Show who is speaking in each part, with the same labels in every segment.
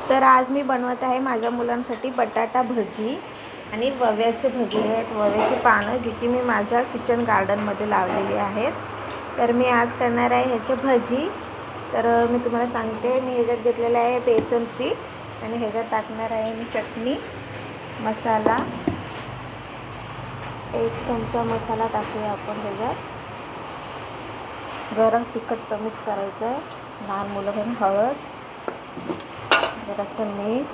Speaker 1: तर आज मी बनवत आहे माझ्या मुलांसाठी बटाटा भजी आणि वव्याचे भजी आहेत. वव्याची पानं जी की मी माझ्या किचन गार्डनमध्ये लावलेली आहेत. तर मी आज करणार आहे ह्याचे भजी. तर मी तुम्हाला सांगते, मी ह्याच्यात घेतलेलं आहे बेसन पीठ आणि ह्याच्यात टाकणार आहे मी चटणी, मसाला, 1 चमचा मसाला टाकूया आपण ह्याच्यात. गरम तिखट कमीच करायचं आहे, लहान मुलं घेऊन. हळद, जरासं मीठ,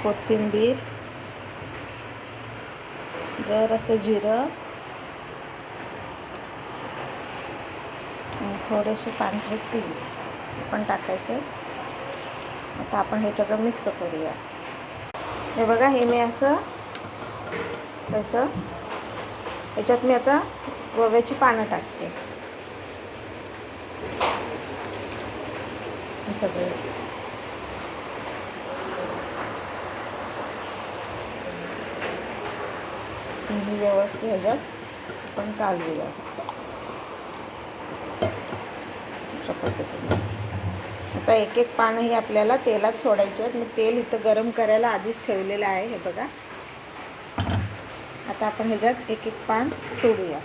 Speaker 1: कोथिंबीर, जरासं जिरं आणि थोडेसे पांढरे तीळ पण टाकायचे. आता आपण हे सगळं मिक्स करूया. हे बघा, हे मी असं याच्यात मी आता वव्याची पानं टाकते. सगळे व्यवस्थित ह्याच्यात आपण काढूया अशा पद्धतीने. आता एक एक पानं ही आपल्याला तेलात सोडायची आहेत. मी तेल इथं गरम करायला आधीच ठेवलेलं आहे. हे बघा, आता आपण ह्याच्यात एक एक पान सोडूया.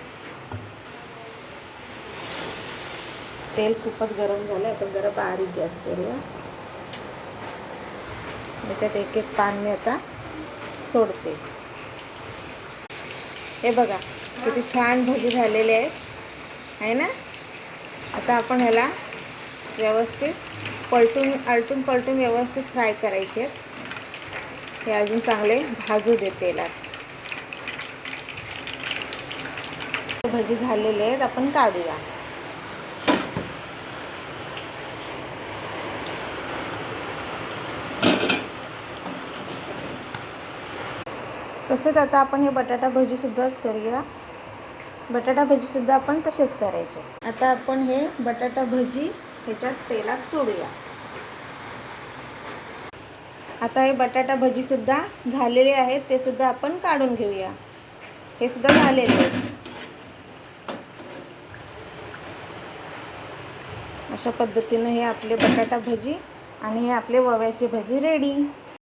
Speaker 1: तेल खूपच गरम झालं. आता जरा बारीक गॅस करूया. याच्यात एक एक पान मी आता सोडते. हे बघा किती छान भजी झालेले आहे ना. आता आपण ह्याला व्यवस्थित आलटून पलटून व्यवस्थित फ्राय करायचे. हे अजून चांगले भाजू दे तेलात. भजी झालेले आहेत, आपण काढूया. तसेच आता आपण हे बटाटा भजी सुद्धा करूया. बटाटा भजी सुद्धा आपण तसेच करायचे. आता आपण हे बटाटा भजी ह्याच्यात तेलात सोडूया. आता हे बटाटा भजी सुद्धा झालेले आहेत, ते सुद्धा आपण काढून घेऊया. हे सुद्धा झालेले आहेत. अशा पद्धतीने हे आपले बटाटा भजी आणि हे आपले वव्याचे भजी रेडी.